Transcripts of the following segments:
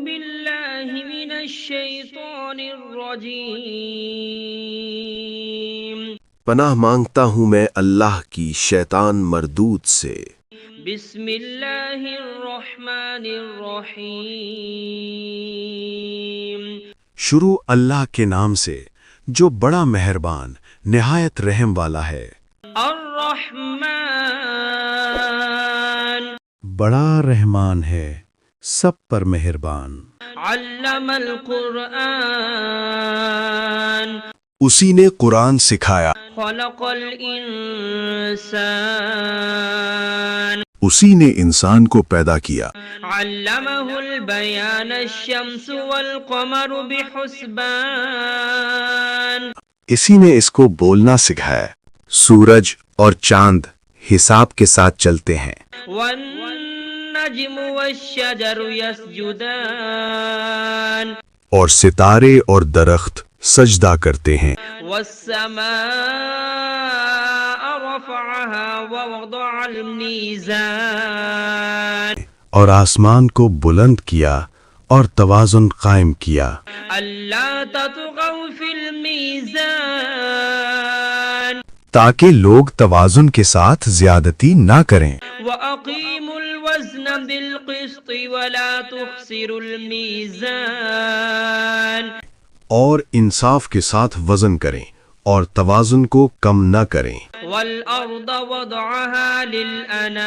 بالله من الشيطان الرجيم پناہ مانگتا ہوں میں اللہ کی شیطان مردود سے۔ بسم اللہ الرحمن الرحیم شروع اللہ کے نام سے جو بڑا مہربان نہایت رحم والا ہے۔ الرحمن بڑا رحمان ہے، سب پر مہربان۔ علم القرآن اسی نے قرآن سکھایا، خلق الانسان اسی نے انسان کو پیدا کیا۔ علمہ البیان الشمس والقمر بحسبان اسی نے اس کو بولنا سکھایا، سورج اور چاند حساب کے ساتھ چلتے ہیں۔ والنجم والشجر يسجدان اور ستارے اور درخت سجدہ کرتے ہیں۔ والسماء رفعها ووضع الميزان اور آسمان کو بلند کیا اور توازن قائم کیا، ألا تطغوا في الميزان تاکہ لوگ توازن کے ساتھ زیادتی نہ کریں۔ وأقيموا الوزن بالقسط ولا تخسروا الميزان اور انصاف کے ساتھ وزن کریں اور توازن کو کم نہ کریں۔ والأرض وضعها للأنام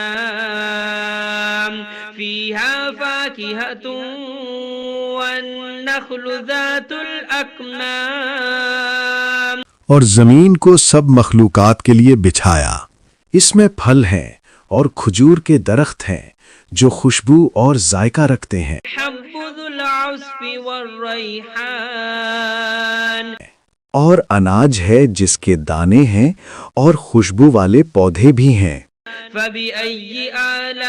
فيها فاكهة والنخل ذات الأكمام اور زمین کو سب مخلوقات کے لیے بچھایا، اس میں پھل ہیں اور کھجور کے درخت ہیں جو خوشبو اور ذائقہ رکھتے ہیں۔ حب ذو العصف والريحان اور اناج ہے جس کے دانے ہیں اور خوشبو والے پودے بھی ہیں۔ فبأي آلاء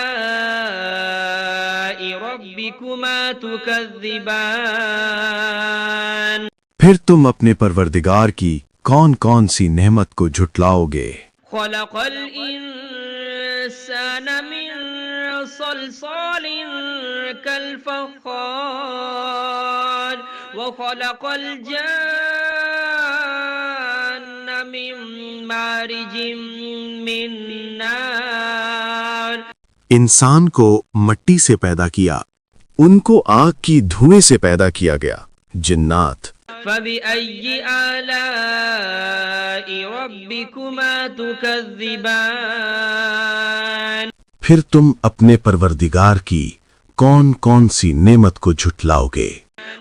ربكما تكذبان پھر تم اپنے پروردگار کی کون کون سی نعمت کو جھٹلاؤ گے؟ خلق الإنسان من صلصال كالفخار وخلق الجان من مارج من نار انسان کو مٹی سے پیدا کیا، ان کو آگ کی دھوئیں سے پیدا کیا گیا۔ جنات فبأي آلاء ربكما تكذبان پھر تم اپنے پروردگار کی کون کون سی نعمت کو جھٹلاؤ گے؟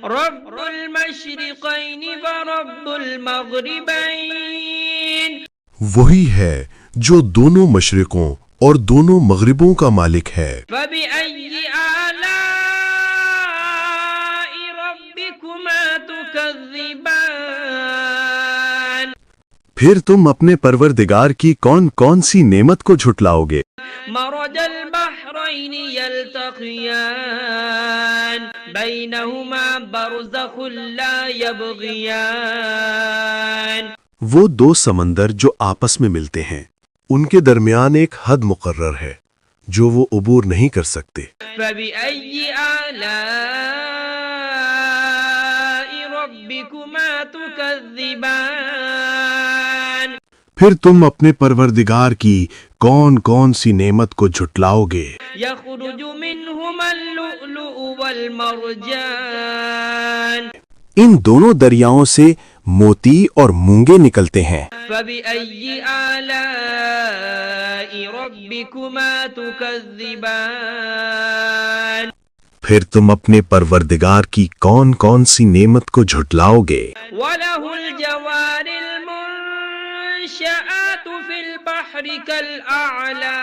رب المشرقين ورب المغربين وہی ہے جو دونوں مشرقوں اور دونوں مغربوں کا مالک ہے۔ فبأي آلاء ربكما تكذبان پھر تم اپنے پروردگار کی کون کون سی نعمت کو جھٹلاؤ گے؟ مرج البحرين يلتقيان بينهما برزخ لا يبغيان وہ دو سمندر جو آپس میں ملتے ہیں، ان کے درمیان ایک حد مقرر ہے جو وہ عبور نہیں کر سکتے۔ فبأي آلاء ربكما تكذبان پھر تم اپنے پروردگار کی کون کون سی نعمت کو جھٹلاؤ گے؟ يخرج منهما اللؤلؤ والمرجان ان دونوں دریاؤں سے موتی اور مونگے نکلتے ہیں۔ فبأي آلاء ربكما تكذبان پھر تم اپنے پروردگار کی کون کون سی نعمت کو جھٹلاؤ گے؟ وله الجوار المنشآت في البحر كالأعلام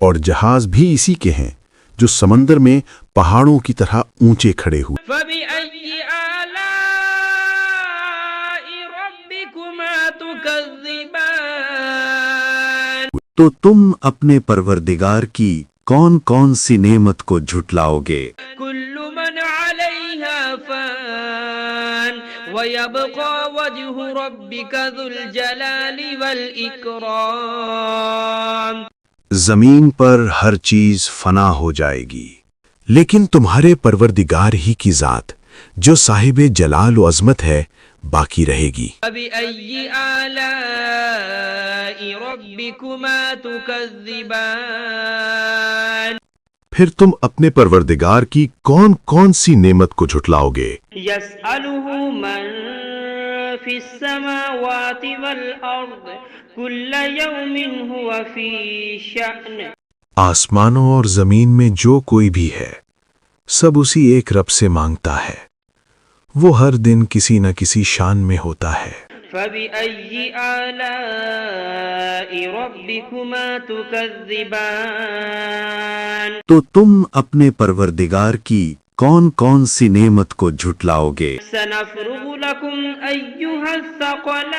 اور جہاز بھی اسی کے ہیں جو سمندر میں پہاڑوں کی طرح اونچے کھڑے ہوئے۔ فبأي آلاء ربكما تكذبان تو تم اپنے پروردگار کی کون کون سی نعمت کو جھٹلاؤ گے؟ كل من عليها فان ويبقى وجه ربك ذو الجلال والإكرام زمین پر ہر چیز فنا ہو جائے گی، لیکن تمہارے پروردگار ہی کی ذات جو صاحب جلال و عظمت ہے باقی رہے گی۔ فبأي آلاء ربكما تكذبان پھر تم اپنے پروردگار کی کون کون سی نعمت کو جھٹلاؤ گے؟ يسأله من في السماوات والأرض كل يوم هو في شأن آسمانوں اور زمین میں جو کوئی بھی ہے سب اسی ایک رب سے مانگتا ہے، وہ ہر دن کسی نہ کسی شان میں ہوتا ہے۔ فبأي آلاء ربكما تكذبان تو تم اپنے پروردگار کی کون کون سی نعمت کو جھٹلاؤ گے؟ سنفرغ لكم أيها الثقلان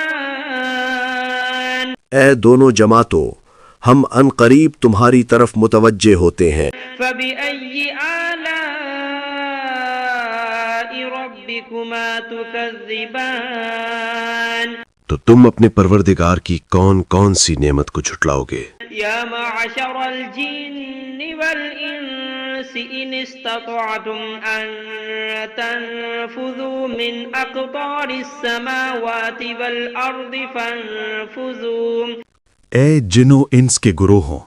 اے دونوں جماعتوں، ہم ان قریب تمہاری طرف متوجہ ہوتے ہیں۔ فبأي آلاء ربكما تكذبان تو تم اپنے پروردگار کی کون کون سی نعمت کو جھٹلاؤ گے؟ يا معشر الجن والإنس إن استطعتم أن تنفذوا من أقطار السماوات والأرض فانفذوا اے جن و انس کے گروہوں،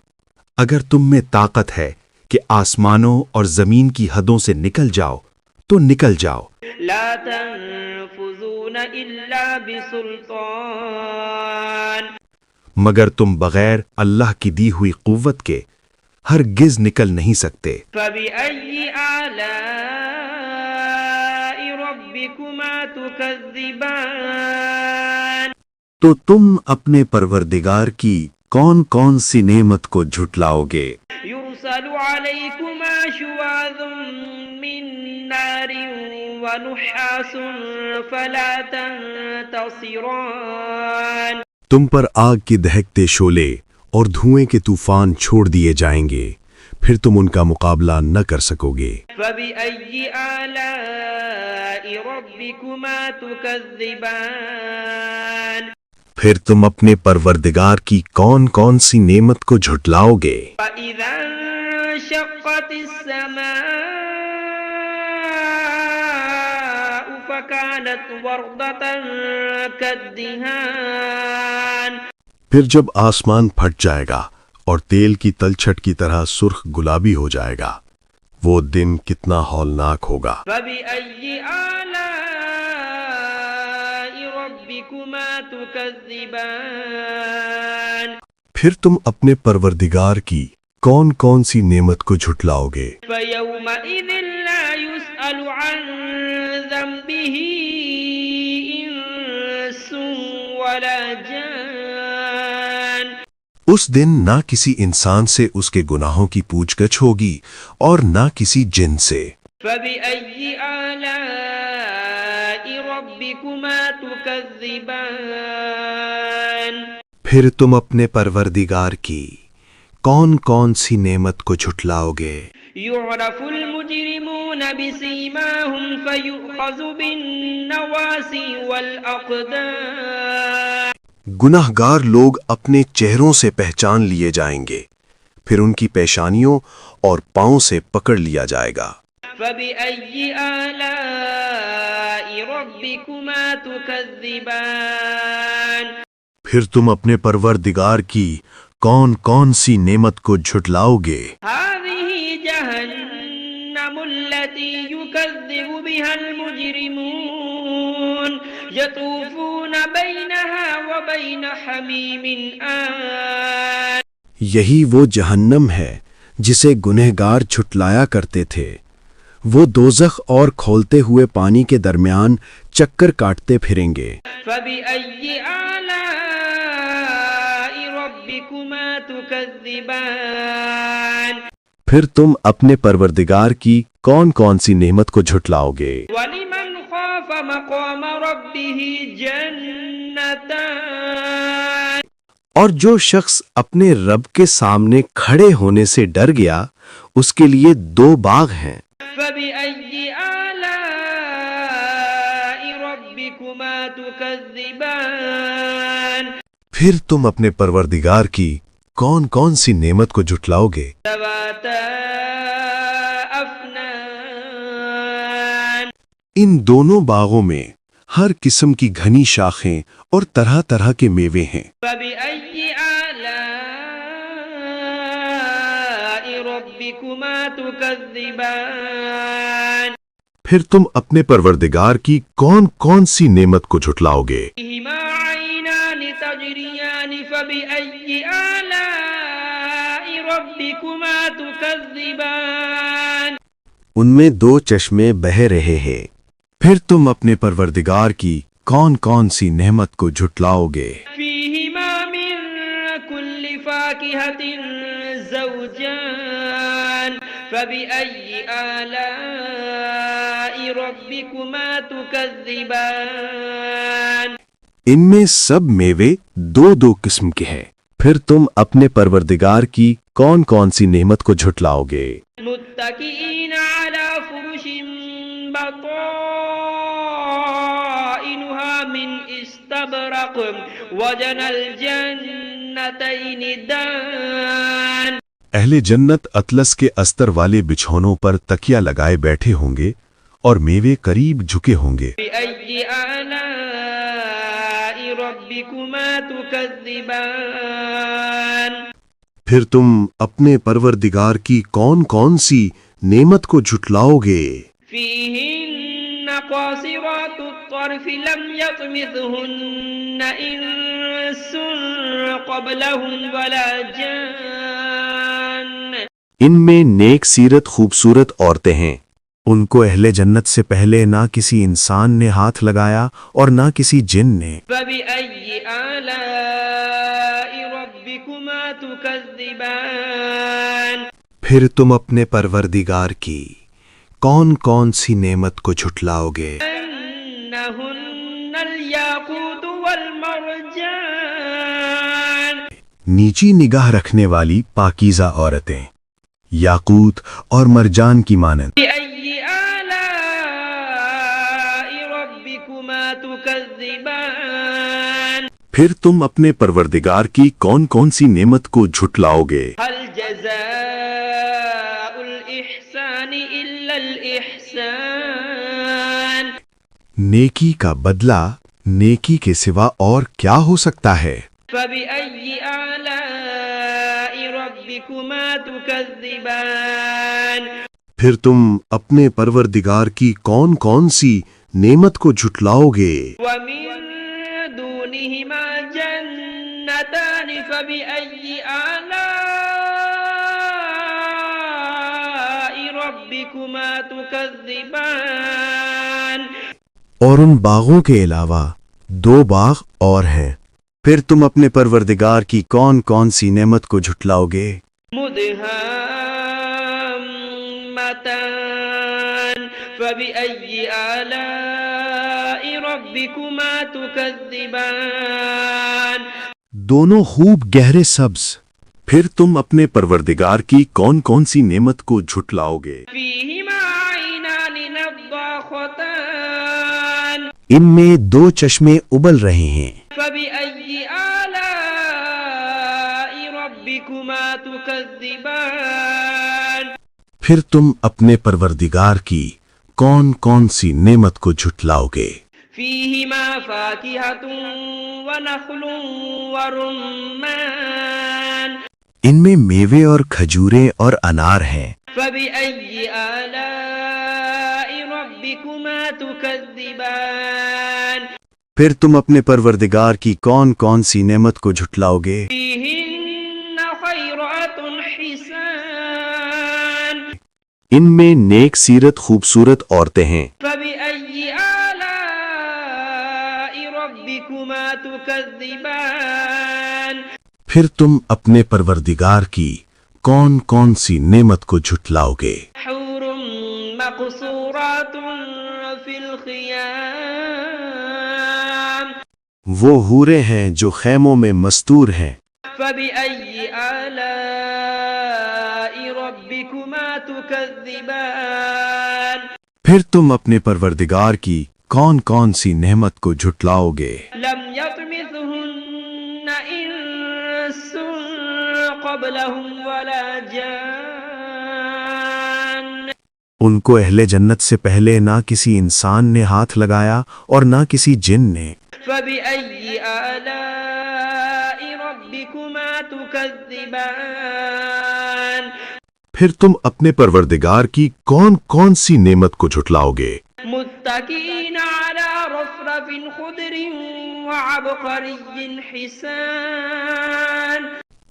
اگر تم میں طاقت ہے کہ آسمانوں اور زمین کی حدوں سے نکل جاؤ تو نکل جاؤ، لا تنفذون إلا بسلطان مگر تم بغیر اللہ کی دی ہوئی قوت کے ہرگز نکل نہیں سکتے۔ فبأي آلاء ربكما تكذبان تو تم اپنے پروردگار کی کون کون سی نعمت کو جھٹلاؤ گے؟ يرسل عليكما شواظ من نار ونحاس فلا تنتصران تم پر آگ کے دہکتے شعلے اور دھوئیں کے طوفان چھوڑ دیے جائیں گے، پھر تم ان کا مقابلہ نہ کر سکو گے۔ فبأي آلاء ربكما تكذبان پھر تم اپنے پروردگار کی کون کون سی نعمت کو جھٹلاؤ گے؟ فإذا انشقت السماء فكانت وردة كالدهان پھر جب آسمان پھٹ جائے گا اور تیل کی تلچھٹ کی طرح سرخ گلابی ہو جائے گا، وہ دن کتنا ہولناک ہوگا۔ فبأي آلاء ربكما تكذبان پھر تم اپنے پروردگار کی کون کون سی نعمت کو جھٹلاؤ گے؟ فيومئذ لا يسأل عن ذنبه إنس ولا جان اس دن نہ کسی انسان سے اس کے گناہوں کی پوچھ گچھ ہوگی اور نہ کسی جن سے۔ فبأي آلاء ربكما تكذبان پھر تم اپنے پروردگار کی کون کون سی نعمت کو جھٹلاؤ گے؟ يعرف المجرمون بسيماهم فيؤخذ بالنواصي والأقدام گناہ گار لوگ اپنے چہروں سے پہچان لیے جائیں گے، پھر ان کی پیشانیوں اور پاؤں سے پکڑ لیا جائے گا۔ فبأي آلاء ربكما تكذبان پھر تم اپنے پروردگار کی کون کون سی نعمت کو جھٹلاؤ گے؟ هذه جهنم التي يكذب بها المجرمون يطوفون بينها وبين حميم آن یہی وہ جہنم ہے جسے گنہگار جھٹلایا کرتے تھے، وہ دوزخ اور کھولتے ہوئے پانی کے درمیان چکر کاٹتے پھریں گے۔ فبأي آلاء ربكما تكذبان پھر تم اپنے پروردگار کی کون کون سی نعمت کو جھٹلاؤ گے؟ ولمن خاف مقام ربه جنتان اور جو شخص اپنے رب کے سامنے کھڑے ہونے سے ڈر گیا اس کے لیے 2 باغ ہیں۔ فبأي آلاء ربكما تكذبان پھر تم اپنے پروردگار کی کون کون سی نعمت کو جھٹلاؤ گے؟ ذواتا أفنان ان دونوں باغوں میں ہر قسم کی گھنی شاخیں اور طرح طرح کے میوے ہیں۔ فبأي آلاء ربكما تكذبان پھر تم اپنے پروردگار کی کون کون سی نعمت کو جھٹلاؤ گے؟ فيهما عينان تجريان فبأي آلاء ربكما تكذبان ان میں دو چشمے بہہ رہے ہیں، پھر تم اپنے پروردگار کی کون کون سی نعمت کو جھٹلاؤ گے؟ فيهما من كل فاكهة زوجان فبأي آلاء ربكما تكذبان ان میں سب میوے دو دو قسم کے ہیں، پھر تم اپنے پروردگار کی کون کون سی نعمت کو جھٹلاؤ گے؟ متكئين على فرش بطائنها من استبرق وجنى الجنتين دان اہل جنت اطلس کے استر والے بچھونوں پر تکیا لگائے بیٹھے ہوں گے اور میوے قریب جھکے ہوں گے۔ بأي آلاء ربكما تكذبان پھر تم اپنے پروردگار کی کون کون سی نعمت کو جھٹلاؤ گے؟ فيهن قاصرات الطرف لم يطمثهن إنس قبلهم ولا جان ان میں نیک سیرت خوبصورت عورتیں ہیں، ان کو اہل جنت سے پہلے نہ کسی انسان نے ہاتھ لگایا اور نہ کسی جن نے۔ فبأي آلاء ربكما تكذبان پھر تم اپنے پروردگار کی کون کون سی نعمت کو جھٹلاؤ گے؟ أنهن الياقوت والمرجان نیچی نگاہ رکھنے والی پاکیزہ عورتیں، یاقوت اور مرجان کی مانند۔ بأي آلاء ربكما تكذبان پھر تم اپنے پروردگار کی کون کون سی نعمت کو جھٹلاؤ گے؟ هل جزاء الإحسان إلا الإحسان نیکی کا بدلہ نیکی کے سوا اور کیا ہو سکتا ہے؟ فبأي آلاء ربكما تكذبان پھر تم اپنے پروردگار کی کون کون سی نعمت کو جھٹلاؤ گے؟ ومن دونهما جنتان فبأي آلاء ربكما تكذبان اور ان باغوں کے علاوہ دو باغ اور ہیں، پھر تم اپنے پروردگار کی کون کون سی نعمت کو جھٹلاؤ گے؟ مدهامتان فبأي آلاء ربكما تكذبان دونوں خوب گہرے سبز، پھر تم اپنے پروردگار کی کون کون سی نعمت کو جھٹلاؤ گے؟ فيهما عينان نضاختان ان میں دو چشمے ابل رہے ہیں، فبأي آلاء ربكما تكذبان پھر تم اپنے پروردگار کی کون کون سی نعمت کو جھٹلاؤ گے؟ فيهما فاكهة ونخل ورمان ان میں میوے اور کھجوریں اور انار ہیں، فبأي آلاء ربكما تكذبان پھر تم اپنے پروردگار کی کون کون سی نعمت کو جھٹلاؤ گے؟ فيهن خيرات حسان ان میں نیک سیرت خوبصورت عورتیں ہیں، فبأي آلاء ربكما تكذبان پھر تم اپنے پروردگار کی کون کون سی نعمت کو جھٹلاؤ گے؟ حور مقصورات في الخيام وہ حوریں ہیں جو خیموں میں مستور ہیں، فبأي آلاء ربكما تكذبان پھر تم اپنے پروردگار کی کون کون سی نعمت کو جھٹلاؤ گے؟ لم يطمثهن إنس قبلهم ولا جان ان کو اہل جنت سے پہلے نہ کسی انسان نے ہاتھ لگایا اور نہ کسی جن نے۔ فبأي آلاء ربكما تكذبان پھر تم اپنے پروردگار کی کون کون سی نعمت کو جھٹلاؤ گے؟ متكئين على رفرف خضر وعبقري حسان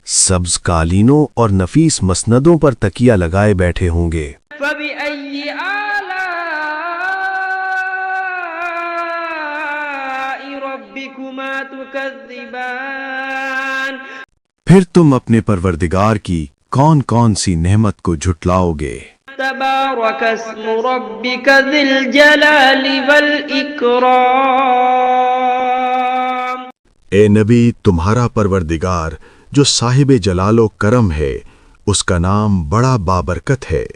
سبز قالینوں اور نفیس مسندوں پر تکیہ لگائے بیٹھے ہوں گے۔ فبأي آلاء ربكما تكذبان پھر تم اپنے پروردگار کی کون کون سی نعمت کو جھٹلاؤ گے؟ تبارك اسم ربك ذي الجلال والإكرام اے نبی، تمہارا پروردگار جو صاحب جلال و کرم ہے، اس کا نام بڑا بابرکت ہے۔